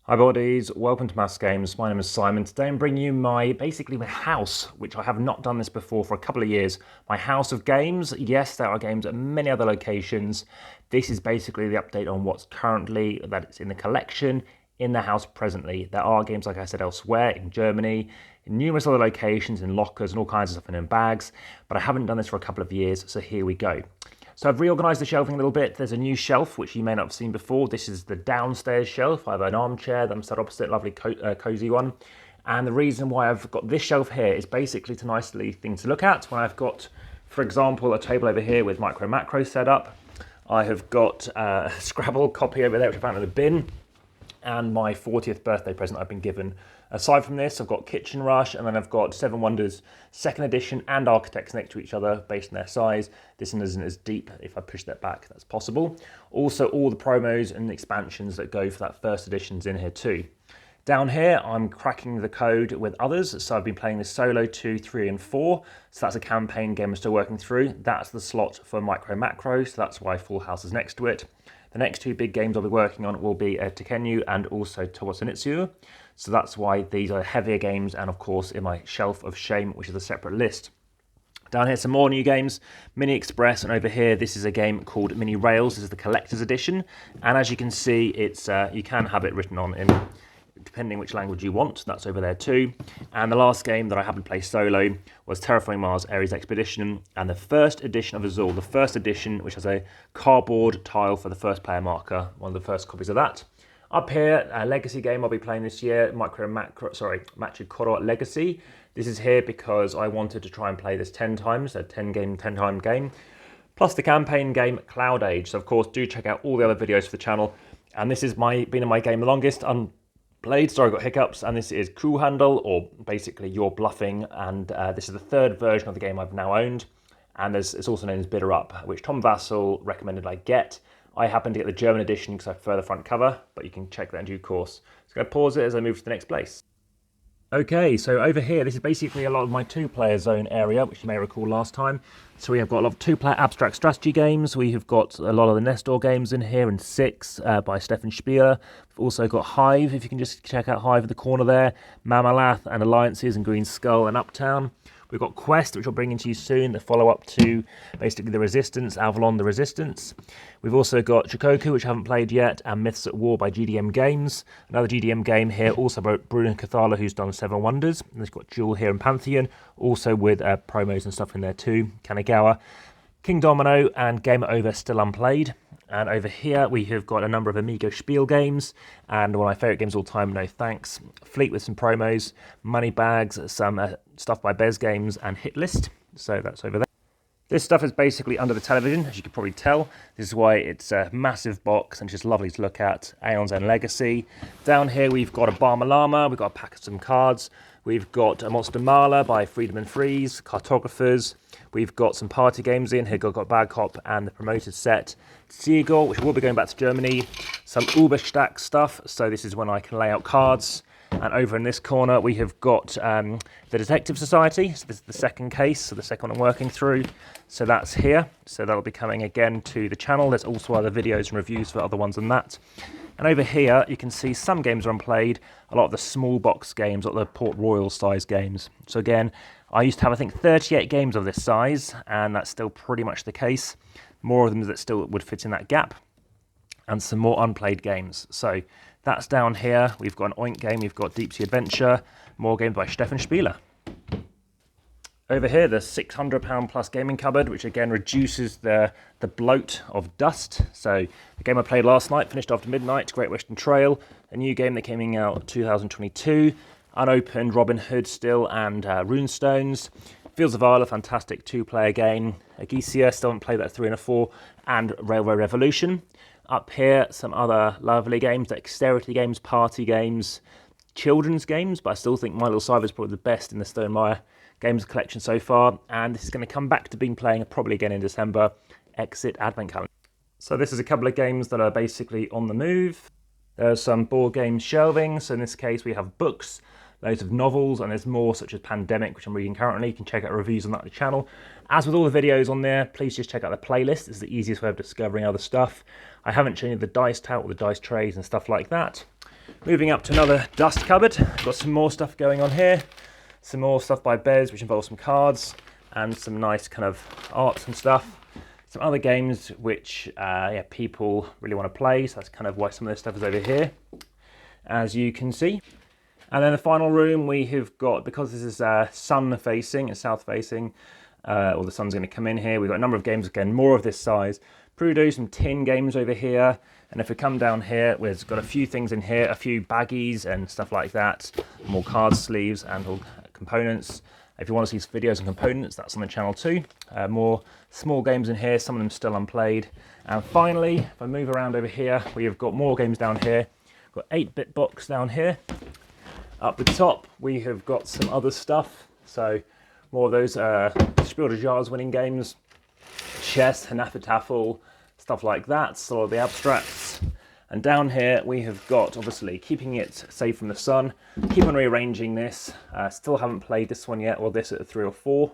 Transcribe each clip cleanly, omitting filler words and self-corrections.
Hi buddies, welcome to AmassGames. My name is Simon. Today I'm bringing you my house, which I have not done this before for a couple of years. My house of games. Yes, there are games at many other locations. This is basically the update on what's currently, that it's in the collection, in the house presently. There are games, like I said, elsewhere, in Germany, in numerous other locations, in lockers and all kinds of stuff, and in bags, but I haven't done this for a couple of years, so here we go. So I've reorganised the shelving a little bit. There's a new shelf, which you may not have seen before. This is the downstairs shelf. I have an armchair that I'm sat opposite, lovely cosy one. And the reason why I've got this shelf here is basically to nicely things to look at. When I've got, for example, a table over here with micro macro set up. I have got a Scrabble copy over there, which I found in the bin. And my 40th birthday present I've been given. Aside from this, I've got Kitchen Rush, and then I've got Seven Wonders 2nd edition and Architects next to each other based on their size. This one isn't as deep. If I push that back, that's possible. Also, all the promos and expansions that go for that 1st edition's in here too. Down here, I'm cracking the code with others. So I've been playing this solo 2, 3, and 4. So that's a campaign game I'm still working through. That's the slot for Micro Macro, so that's why Full House is next to it. The next 2 big games I'll be working on will be Tekkenu and also Towasanitsu. So that's why these are heavier games, and of course in my shelf of shame, which is a separate list. Down here, some more new games, Mini Express, and over here, this is a game called Mini Rails. This is the collector's edition, and as you can see, it's you can have it written on in depending which language you want. That's over there too. And the last game that I happened to play solo was Terraforming Mars Ares Expedition, and the 1st edition of Azul, the 1st edition, which has a cardboard tile for the 1st player marker, one of the first copies of that. Up here, a legacy game I'll be playing this year, Machikoro Legacy. This is here because I wanted to try and play this 10 times, a 10-time game, plus the campaign game Cloud Age. So of course, do check out all the other videos for the channel. And this is been in my game the longest, unplayed, sorry, I got hiccups, and this is Crew Handle, or basically You're Bluffing, and this is the 3rd version of the game I've now owned, and it's also known as Bidder Up, which Tom Vassell recommended I get. I happen to get the German edition because I prefer the front cover, but you can check that in due course. So I'm going to pause it as I move to the next place. Okay, so over here, this is basically a lot of my 2-player zone area, which you may recall last time. So we have got a lot of 2-player abstract strategy games. We have got a lot of the Nestor games in here, and 6 by Stefan Spiel. We've also got Hive, if you can just check out Hive in the corner there, Mamalath and Alliances and Green Skull and Uptown. We've got Quest, which I'll bring into you soon, the follow-up to basically the Resistance, Avalon the Resistance. We've also got Shikoku, which I haven't played yet, and Myths at War by GDM Games. Another GDM game here, also by Bruno Cathala, who's done 7 Wonders. And they've got Jewel here and Pantheon, also with promos and stuff in there too. Kanagawa, King Domino, and Game Over still unplayed. And over here we have got a number of Amigo Spiel games, and one of my favourite games of all time, No Thanks. Fleet with some promos, Money Bags, some stuff by Bez Games, and Hit List. So that's over there. This stuff is basically under the television, as you can probably tell. This is why it's a massive box and just lovely to look at. Aeon's End Legacy. Down here we've got a Barma Llama, we've got a pack of some cards. We've got a Monster Mala by Freedom and Freeze, Cartographers. We've got some party games in here, got Bag Hop and the promoted set. Siegel, which will be going back to Germany. Some Uberstack stuff, so this is when I can lay out cards. And over in this corner, we have got the Detective Society. So this is the 2nd case, so the 2nd one I'm working through. So that's here. So that'll be coming again to the channel. There's also other videos and reviews for other ones than that. And over here, you can see some games are unplayed. A lot of the small box games, a lot of the Port Royal size games. So again, I used to have, I think, 38 games of this size, and that's still pretty much the case. More of them that still would fit in that gap. And some more unplayed games. So that's down here. We've got an Oink game, we've got Deep Sea Adventure, more games by Stefan Spieler. Over here, the £600 plus gaming cupboard, which again reduces the bloat of dust. So the game I played last night, finished after midnight, Great Western Trail, a new game that came out 2022, unopened Robin Hood still, and Runestones. Fields of Isle, a fantastic 2-player game. Aegisia, still haven't played that 3 and a 4, and Railway Revolution. Up here, some other lovely games, dexterity games, party games, children's games, but I still think My Little Cyber is probably the best in the Stonemaier games collection so far, and this is going to come back to being playing probably again in December, Exit Advent Calendar. So this is a couple of games that are basically on the move. There's some board game shelving, so in this case we have books, loads of novels, and there's more such as Pandemic, which I'm reading currently. You can check out reviews on that on the channel. As with all the videos on there, please just check out the playlist. It's the easiest way of discovering other stuff. I haven't shown you the dice tout or the dice trays and stuff like that. Moving up to another dust cupboard, got some more stuff going on here. Some more stuff by Bez, which involves some cards and some nice kind of arts and stuff. Some other games which people really want to play, so that's kind of why some of this stuff is over here, as you can see. And then the final room we have got, because this is sun facing, it's south facing, or the sun's going to come in here, we've got a number of games, again, more of this size. Prudo, some tin games over here, and if we come down here, we've got a few things in here, a few baggies and stuff like that, more card sleeves and all components. If you want to see videos and components, that's on the channel too. More small games in here, some of them still unplayed. And finally, if I move around over here, we have got more games down here. We've got 8-bit box down here. Up the top, we have got some other stuff. So more of those SPIEL.digital winning games, chess, Hanafa stuff like that, so the abstracts. And down here we have got, obviously, keeping it safe from the sun. Keep on rearranging this. Still haven't played this one yet, or this at 3 or 4.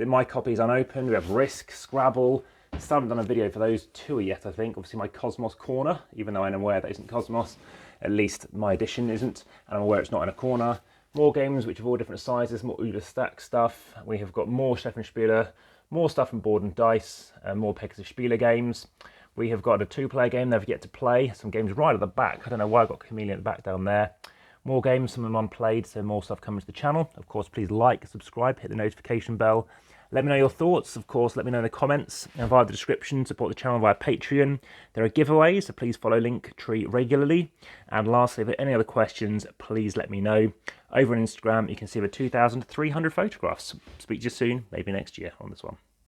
My copy is unopened. We have Risk, Scrabble. Still haven't done a video for those two yet, I think. Obviously my Cosmos corner, even though I'm aware that isn't Cosmos. At least my edition isn't, and I'm aware it's not in a corner. More games which are all different sizes, more Uber Stack stuff. We have got more Stefan Spieler, more stuff from Board and Dice, more Pegasus Spieler games. We have got a 2-player game never yet to play. Some games right at the back. I don't know why I've got Chameleon at the back down there. More games, some of them unplayed, so more stuff coming to the channel. Of course, please like, subscribe, hit the notification bell. Let me know your thoughts. Of course, let me know in the comments and via the description. Support the channel via Patreon. There are giveaways, so please follow Linktree regularly. And lastly, if there are any other questions, please let me know. Over on Instagram, you can see over 2,300 photographs. Speak to you soon, maybe next year on this one.